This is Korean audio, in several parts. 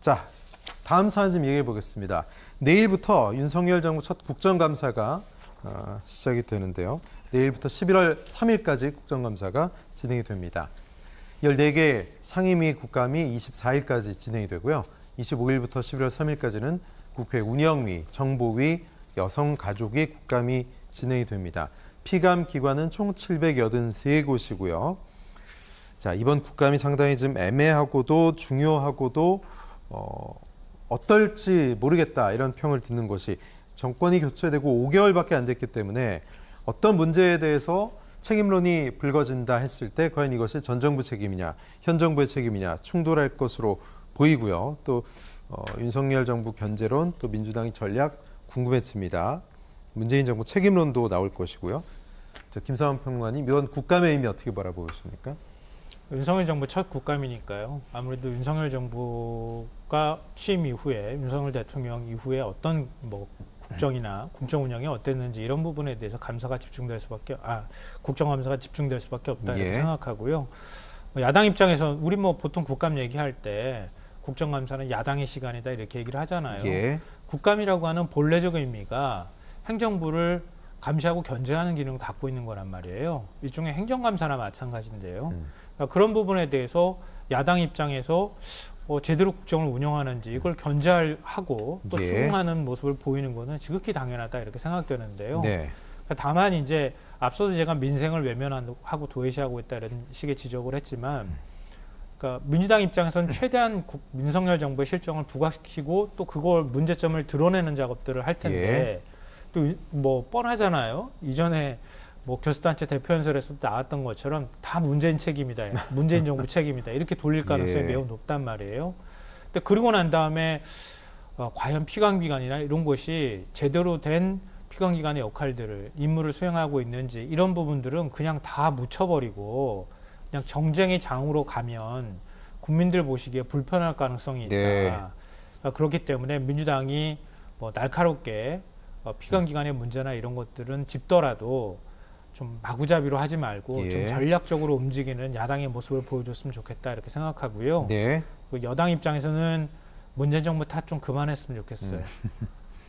자, 다음 사안 좀 얘기해 보겠습니다. 내일부터 윤석열 정부 첫 국정감사가 시작이 되는데요. 내일부터 11월 3일까지 국정감사가 진행이 됩니다. 14개 상임위 국감이 24일까지 진행이 되고요. 25일부터 11월 3일까지는 국회 운영위, 정보위, 여성가족위 국감이 진행이 됩니다. 피감 기관은 총 783곳이고요. 자, 이번 국감이 상당히 좀 애매하고도 중요하고도 어떨지 모르겠다 이런 평을 듣는 것이 정권이 교체되고 5개월밖에 안 됐기 때문에 어떤 문제에 대해서 책임론이 불거진다 했을 때 과연 이것이 전 정부 책임이냐, 현 정부의 책임이냐 충돌할 것으로 보이고요. 또 윤석열 정부 견제론, 또 민주당의 전략 궁금해집니다. 문재인 정부 책임론도 나올 것이고요. 김상원 평론가님, 이번 국감의 의미 어떻게 바라보십니까? 윤석열 정부 첫 국감이니까요. 아무래도 윤석열 정부가 취임 이후에 윤석열 대통령 이후에 어떤 국정이나 국정 운영이 어땠는지 이런 부분에 대해서 국정감사가 집중될 수밖에 없다 이렇게 생각하고요. 야당 입장에서 우리 보통 국감 얘기할 때 국정감사는 야당의 시간이다 이렇게 얘기를 하잖아요. 국감이라고 하는 본래적 의미가 행정부를 감시하고 견제하는 기능을 갖고 있는 거란 말이에요. 일종의 행정감사나 마찬가지인데요. 그러니까 그런 부분에 대해서 야당 입장에서 제대로 국정을 운영하는지 이걸 견제하고 또 추궁하는 모습을 보이는 것은 지극히 당연하다 이렇게 생각되는데요. 그러니까 다만 이제 앞서도 제가 민생을 외면하고 도외시하고 있다 이런 식의 지적을 했지만 그러니까 민주당 입장에서는 최대한 윤석열 정부의 실정을 부각시키고 또 그걸 문제점을 드러내는 작업들을 할 텐데 또 뻔하잖아요. 이전에 교수단체 대표연설에서 나왔던 것처럼 다 문재인 책임이다, 문재인 정부 책임이다 이렇게 돌릴 가능성이 매우 높단 말이에요. 근데 그러고 난 다음에 과연 피감기관이나 이런 것이 제대로 된 피감기관의 역할들을 임무를 수행하고 있는지 이런 부분들은 그냥 다 묻혀버리고 그냥 정쟁의 장으로 가면 국민들 보시기에 불편할 가능성이 있다. 그러니까 그렇기 때문에 민주당이 날카롭게 피감기관의 문제나 이런 것들은 짚더라도 좀 마구잡이로 하지 말고 좀 전략적으로 움직이는 야당의 모습을 보여줬으면 좋겠다 이렇게 생각하고요. 여당 입장에서는 문재인 정부 탓 좀 그만했으면 좋겠어요.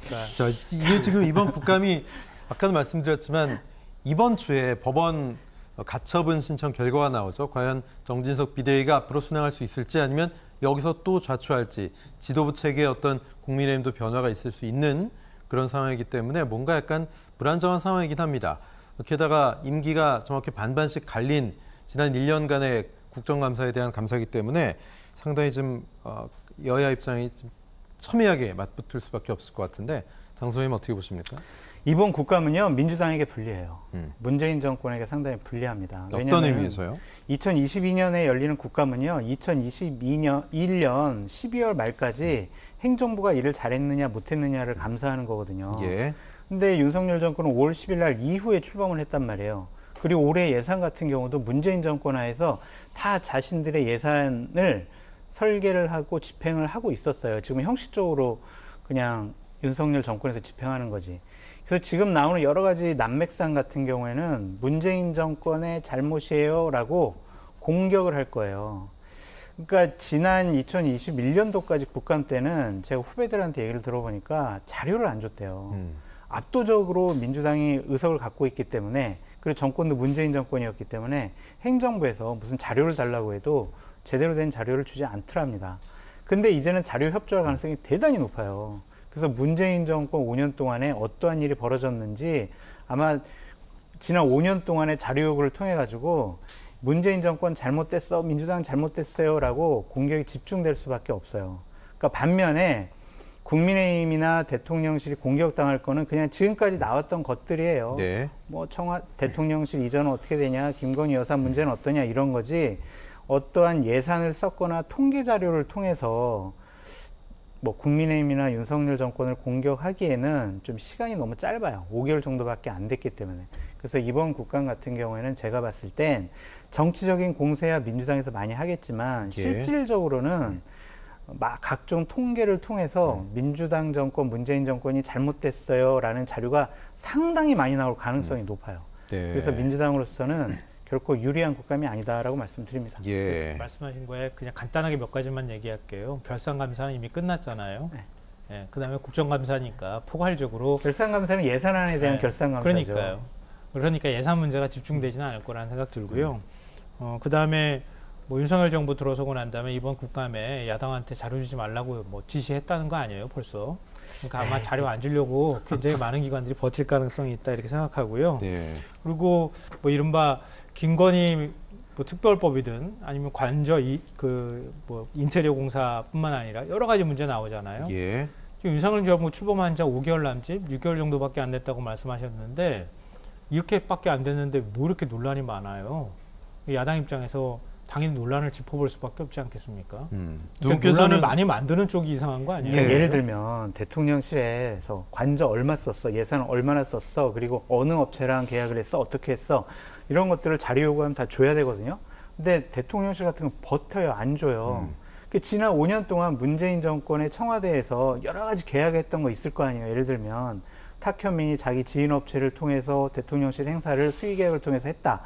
그러니까 이게 지금 이번 국감이 아까도 말씀드렸지만 이번 주에 법원 가처분 신청 결과가 나오죠. 과연 정진석 비대위가 앞으로 순항할 수 있을지 아니면 여기서 또 좌초할지 지도부 체계에 어떤 국민의힘도 변화가 있을 수 있는 그런 상황이기 때문에 뭔가 약간 불안정한 상황이긴 합니다. 게다가 임기가 정확히 반반씩 갈린 지난 1년간의 국정감사에 대한 감사이기 때문에 상당히 좀 여야 입장이 좀 첨예하게 맞붙을 수밖에 없을 것 같은데 장 소장님 어떻게 보십니까? 이번 국감은요 민주당에게 불리해요. 문재인 정권에게 상당히 불리합니다. 어떤 의미에서요? 2022년에 열리는 국감은요 2021년 12월 말까지 행정부가 일을 잘했느냐 못했느냐를 감사하는 거거든요. 근데 윤석열 정권은 5월 10일 날 이후에 출범을 했단 말이에요. 그리고 올해 예산 같은 경우도 문재인 정권 하에서 다 자신들의 예산을 설계를 하고 집행을 하고 있었어요. 지금 형식적으로 그냥 윤석열 정권에서 집행하는 거지. 그래서 지금 나오는 여러 가지 난맥상 같은 경우에는 문재인 정권의 잘못이에요 라고 공격을 할 거예요. 그러니까 지난 2021년도까지 국감 때는 제가 후배들한테 얘기를 들어보니까 자료를 안 줬대요. 압도적으로 민주당이 의석을 갖고 있기 때문에 그리고 정권도 문재인 정권이었기 때문에 행정부에서 무슨 자료를 달라고 해도 제대로 된 자료를 주지 않더랍니다. 근데 이제는 자료 협조할 가능성이 대단히 높아요. 그래서 문재인 정권 5년 동안에 어떠한 일이 벌어졌는지 아마 지난 5년 동안의 자료 요구를 통해 가지고 문재인 정권 잘못됐어, 민주당 잘못됐어요 라고 공격이 집중될 수밖에 없어요. 그러니까 반면에 국민의힘이나 대통령실이 공격당할 거는 그냥 지금까지 나왔던 것들이에요. 대통령실 이전은 어떻게 되냐, 김건희 여사 문제는 어떠냐 이런 거지 어떠한 예산을 썼거나 통계 자료를 통해서 국민의힘이나 윤석열 정권을 공격하기에는 좀 시간이 너무 짧아요. 5개월 정도밖에 안 됐기 때문에. 그래서 이번 국감 같은 경우에는 제가 봤을 땐 정치적인 공세야 민주당에서 많이 하겠지만 실질적으로는 각종 통계를 통해서 민주당 정권, 문재인 정권이 잘못됐어요 라는 자료가 상당히 많이 나올 가능성이 높아요. 그래서 민주당으로서는 결코 유리한 국감이 아니다라고 말씀드립니다. 예. 말씀하신 거에 그냥 간단하게 몇 가지만 얘기할게요. 결산감사는 이미 끝났잖아요. 네. 예, 그다음에 국정감사니까 포괄적으로 결산감사는 예산안에 대한 결산감사죠. 그러니까요. 그러니까 예산 문제가 집중되지는 않을 거라는 생각 들고요. 그다음에 뭐 윤석열 정부 들어서고 난 다음에 이번 국감에 야당한테 자료 주지 말라고 뭐 지시했다는 거 아니에요, 벌써? 그러니까 아마 자료 안 주려고 굉장히 많은 기관들이 버틸 가능성이 있다 이렇게 생각하고요. 네. 그리고 뭐 이른바 김건희 뭐 특별법이든 아니면 관저 뭐 인테리어 공사뿐만 아니라 여러 가지 문제 나오잖아요. 예. 지금 윤석열 정부 출범한 지 5개월 남짓, 6개월 정도밖에 안 됐다고 말씀하셨는데 이렇게밖에 안 됐는데 뭐 이렇게 논란이 많아요. 야당 입장에서 당연히 논란을 짚어볼 수밖에 없지 않겠습니까? 논란을 많이 만드는 쪽이 이상한 거 아니에요? 그러니까 예를 들면 대통령실에서 관저 얼마 썼어, 예산 얼마나 썼어, 그리고 어느 업체랑 계약을 했어, 어떻게 했어, 이런 것들을 자료 요구하면 다 줘야 되거든요. 근데 대통령실 같은 건 버텨요, 안 줘요. 지난 5년 동안 문재인 정권의 청와대에서 여러 가지 계약했던 거 있을 거 아니에요. 예를 들면 탁현민이 자기 지인 업체를 통해서 대통령실 행사를 수의계약을 통해서 했다.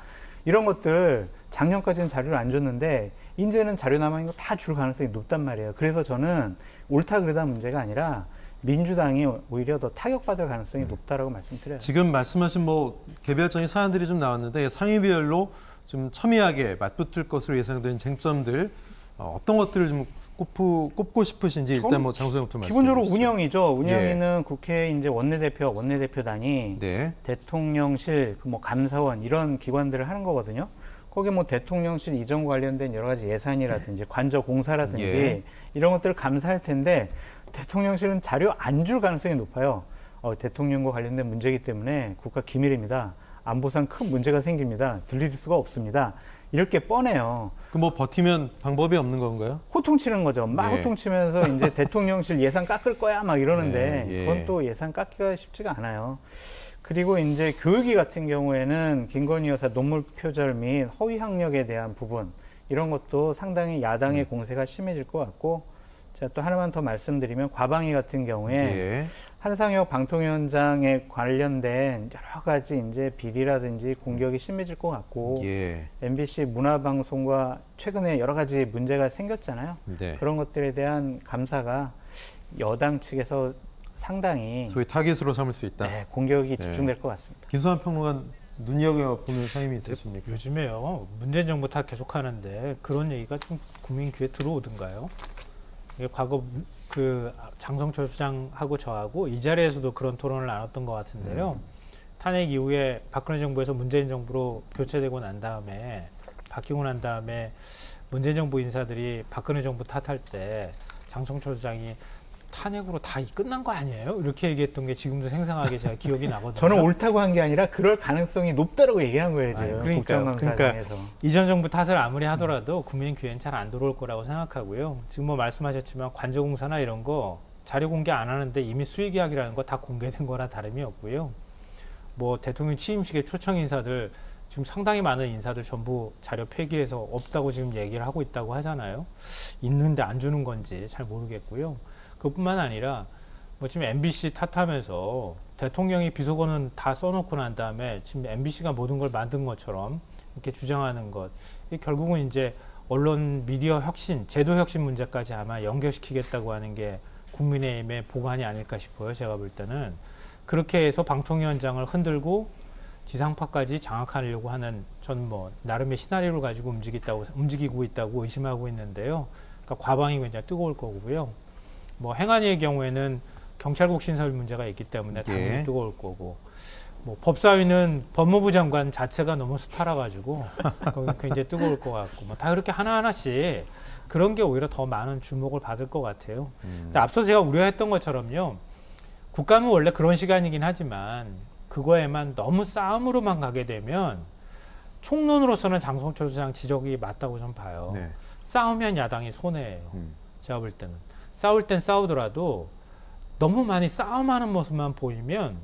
이런 것들 작년까지는 자료를 안 줬는데 이제는 자료 남아있는 거 다 줄 가능성이 높단 말이에요. 그래서 저는 옳다 그르다 문제가 아니라 민주당이 오히려 더 타격받을 가능성이 높다라고 말씀드려요. 지금 말씀하신 뭐 개별적인 사안들이 좀 나왔는데 상임위별로 좀 첨예하게 맞붙을 것으로 예상되는 쟁점들 어떤 것들을 좀 꼽고 싶으신지 일단 뭐 장소영부터 말씀해 주시죠. 기본적으로 운영이죠. 운영위는 국회 이제 원내대표단이 네. 대통령실, 뭐 감사원 이런 기관들을 하는 거거든요. 거기 뭐 대통령실 이전 관련된 여러 가지 예산이라든지 관저 공사라든지 예. 이런 것들을 감사할 텐데 대통령실은 자료 안 줄 가능성이 높아요. 대통령과 관련된 문제이기 때문에 국가 기밀입니다. 안보상 큰 문제가 생깁니다. 들릴 수가 없습니다. 이렇게 뻔해요. 그럼 뭐 버티면 방법이 없는 건가요? 호통치는 거죠. 막 예. 호통치면서 이제 대통령실 예산 깎을 거야 막 이러는데 예. 그건 또 예산 깎기가 쉽지가 않아요. 그리고 이제 교육위 같은 경우에는 김건희 여사 논문 표절 및 허위 학력에 대한 부분 이런 것도 상당히 야당의 공세가 심해질 것 같고 제가 또 하나만 더 말씀드리면 과방위 같은 경우에 예. 한상혁 방통위원장에 관련된 여러 가지 이제 비리라든지 공격이 심해질 것 같고 예. MBC 문화방송과 최근에 여러 가지 문제가 생겼잖아요. 네. 그런 것들에 대한 감사가 여당 측에서 상당히 소위 타깃으로 삼을 수 있다. 네, 공격이 집중될 것 같습니다. 김수환 평론가 눈여겨보는 사임이 있으십니까? 요즘에요. 문재인 정부 다 계속하는데 그런 얘기가 좀 국민 귀에 들어오던가요? 과거 그 장성철 수장하고 저하고 이 자리에서도 그런 토론을 나눴던 것 같은데요. 탄핵 이후에 박근혜 정부에서 문재인 정부로 교체되고 난 다음에 바뀌고 난 다음에 문재인 정부 인사들이 박근혜 정부 탓할 때 장성철 수장이 탄핵으로 다 끝난 거 아니에요? 이렇게 얘기했던 게 지금도 생생하게 제가 기억이 나거든요. 저는 옳다고 한 게 아니라 그럴 가능성이 높다라고 얘기한 거예요. 지금. 그러니까 이전 정부 탓을 아무리 하더라도 국민 귀에는 잘 안 들어올 거라고 생각하고요. 지금 뭐 말씀하셨지만 관저공사나 이런 거 자료 공개 안 하는데 이미 수의계약이라는 거 다 공개된 거나 다름이 없고요. 뭐 대통령 취임식에 초청 인사들 지금 상당히 많은 인사들 전부 자료 폐기해서 없다고 지금 얘기를 하고 있다고 하잖아요. 있는데 안 주는 건지 잘 모르겠고요. 그뿐만 아니라 뭐 지금 MBC 탓하면서 대통령이 비속어는 다 써놓고 난 다음에 지금 MBC가 모든 걸 만든 것처럼 이렇게 주장하는 것, 결국은 이제 언론 미디어 혁신, 제도 혁신 문제까지 아마 연결시키겠다고 하는 게 국민의힘의 보관이 아닐까 싶어요. 제가 볼 때는 그렇게 해서 방통위원장을 흔들고 지상파까지 장악하려고 하는 전 뭐 나름의 시나리오를 가지고 움직이고 있다고 의심하고 있는데요. 그러니까 과방이 굉장히 뜨거울 거고요. 뭐 행안위의 경우에는 경찰국 신설 문제가 있기 때문에 당연히 예. 뜨거울 거고, 뭐 법사위는 법무부 장관 자체가 너무 스타라 가지고 거기 굉장히 뜨거울 것 같고, 뭐 다 그렇게 하나하나씩 그런 게 오히려 더 많은 주목을 받을 것 같아요. 근데 앞서 제가 우려했던 것처럼요, 국감은 원래 그런 시간이긴 하지만 그거에만 너무 싸움으로만 가게 되면 총론으로서는 장성철 수장 지적이 맞다고 좀 봐요. 네. 싸우면 야당이 손해예요. 제가 볼 때는. 싸울 땐 싸우더라도 너무 많이 싸움하는 모습만 보이면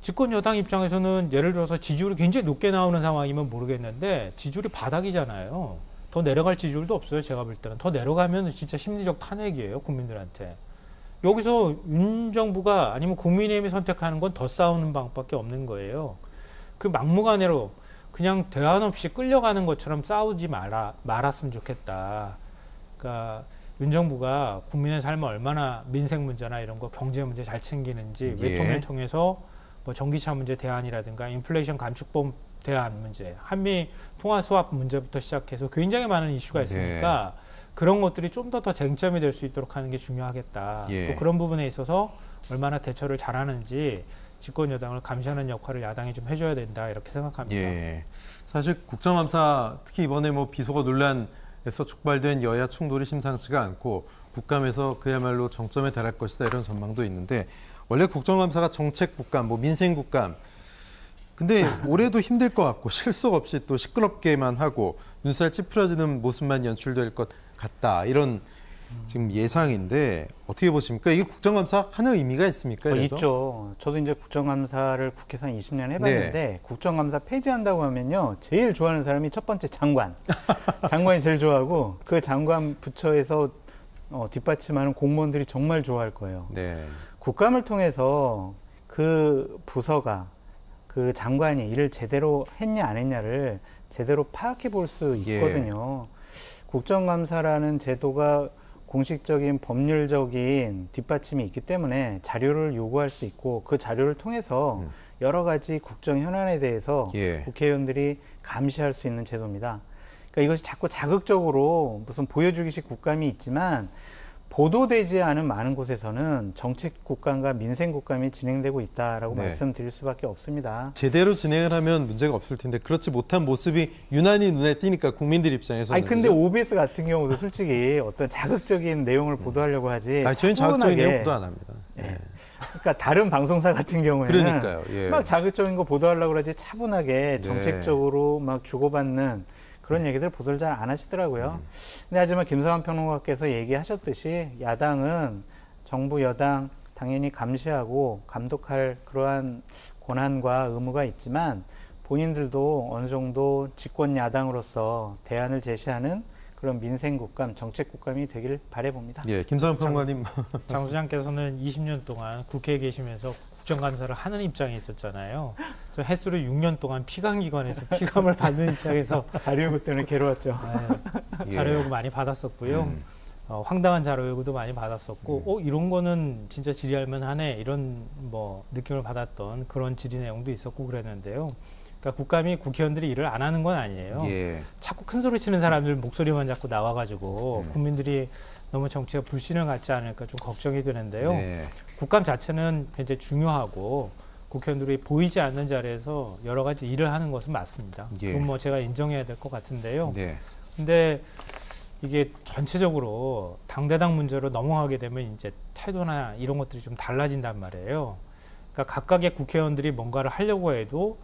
집권 여당 입장에서는 예를 들어서 지지율이 굉장히 높게 나오는 상황이면 모르겠는데 지지율이 바닥이잖아요. 더 내려갈 지지율도 없어요. 제가 볼 때는. 더 내려가면 진짜 심리적 탄핵이에요. 국민들한테. 여기서 윤 정부가 아니면 국민의힘이 선택하는 건 더 싸우는 방법밖에 없는 거예요. 그 막무가내로 그냥 대안 없이 끌려가는 것처럼 싸우지 말았으면 좋겠다. 그러니까 윤 정부가 국민의 삶을 얼마나 민생 문제나 이런 거 경제 문제 잘 챙기는지 외통을 통해서 뭐 전기차 문제 대안이라든가 인플레이션 감축법 대안 문제, 한미 통화 수합 문제부터 시작해서 굉장히 많은 이슈가 있으니까 그런 것들이 좀 더 쟁점이 될 수 있도록 하는 게 중요하겠다. 또 그런 부분에 있어서 얼마나 대처를 잘하는지 집권 여당을 감시하는 역할을 야당이 좀 해줘야 된다 이렇게 생각합니다. 사실 국정감사 특히 이번에 뭐 비속어 논란에서 촉발된 여야 충돌이 심상치가 않고 국감에서 그야말로 정점에 달할 것이다 이런 전망도 있는데 원래 국정감사가 정책 국감, 뭐 민생 국감. 근데 올해도 힘들 것 같고 실속 없이 또 시끄럽게만 하고 눈살 찌푸려지는 모습만 연출될 것 같다 이런 지금 예상인데 어떻게 보십니까? 이게 국정감사 하는 의미가 있습니까? 있죠. 저도 이제 국정감사를 국회에서 한 20년 해봤는데 국정감사 폐지한다고 하면요. 제일 좋아하는 사람이 첫 번째 장관. 장관이 제일 좋아하고 그 장관 부처에서 뒷받침하는 공무원들이 정말 좋아할 거예요. 국감을 통해서 그 부서가 그 장관이 일을 제대로 했냐 안 했냐를 제대로 파악해 볼 수 있거든요. 국정감사라는 제도가 공식적인 법률적인 뒷받침이 있기 때문에 자료를 요구할 수 있고 그 자료를 통해서 여러 가지 국정 현안에 대해서 국회의원들이 감시할 수 있는 제도입니다. 그러니까 이것이 자꾸 자극적으로 무슨 보여주기식 국감이 있지만 보도되지 않은 많은 곳에서는 정책 국감과 민생 국감이 진행되고 있다라고 말씀드릴 수밖에 없습니다. 제대로 진행을 하면 문제가 없을 텐데 그렇지 못한 모습이 유난히 눈에 띄니까 국민들 입장에서는. 근데 OBS 같은 경우도 솔직히 어떤 자극적인 내용을 보도하려고 하지. 저희는 자극적인 내용 보도 안 합니다. 그러니까 다른 방송사 같은 경우에는 그러니까요. 막 자극적인 거 보도하려고 그러지 차분하게 정책적으로 막 주고받는 그런 얘기들 보도를 잘 안 하시더라고요. 근데 하지만 김성환 평론가께서 얘기하셨듯이 야당은 정부 여당 당연히 감시하고 감독할 그러한 권한과 의무가 있지만 본인들도 어느 정도 집권 야당으로서 대안을 제시하는 그런 민생 국감, 정책 국감이 되길 바라봅니다. 김성환 평론가님. 장 소장께서는 20년 동안 국회에 계시면서 국정감사를 하는 입장에 있었잖아요. 저 횟수로 6년 동안 피감기관에서 피감을 받는 입장에서 자료 요구 때문에 괴로웠죠. 자료 요구 많이 받았었고요. 황당한 자료 요구도 많이 받았었고, 이런 거는 진짜 질의할 만하네 이런 뭐 느낌을 받았던 그런 질의 내용도 있었고 그랬는데요. 그러니까 국감이 국회의원들이 일을 안 하는 건 아니에요. 자꾸 큰 소리 치는 사람들 목소리만 자꾸 나와가지고 국민들이 너무 정치가 불신을 갖지 않을까 좀 걱정이 되는데요. 국감 자체는 굉장히 중요하고 국회의원들이 보이지 않는 자리에서 여러 가지 일을 하는 것은 맞습니다. 그건 뭐 제가 인정해야 될 것 같은데요. 근데 이게 전체적으로 당대당 문제로 넘어가게 되면 이제 태도나 이런 것들이 좀 달라진단 말이에요. 그러니까 각각의 국회의원들이 뭔가를 하려고 해도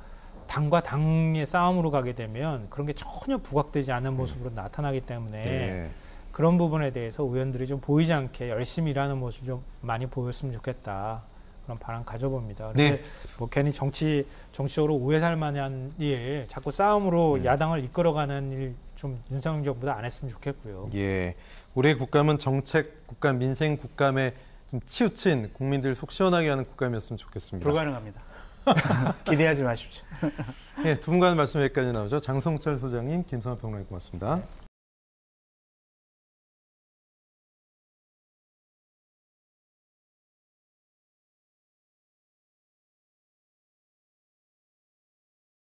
당과 당의 싸움으로 가게 되면 그런 게 전혀 부각되지 않는 모습으로 나타나기 때문에 그런 부분에 대해서 의원들이 좀 보이지 않게 열심히 일하는 모습 좀 많이 보였으면 좋겠다. 그런 바람 가져봅니다. 근데 뭐 괜히 정치적으로 오해 살 만한 일, 자꾸 싸움으로 야당을 이끌어가는 일 좀 윤석열 정부도 안 했으면 좋겠고요. 올해 국감은 정책 국감, 민생 국감에 좀 치우친 국민들 속 시원하게 하는 국감이었으면 좋겠습니다. 불가능합니다. 기대하지 마십시오. 두 분과는 말씀 여기까지 나오죠. 장성철 소장님, 김성환 평론가님 고맙습니다.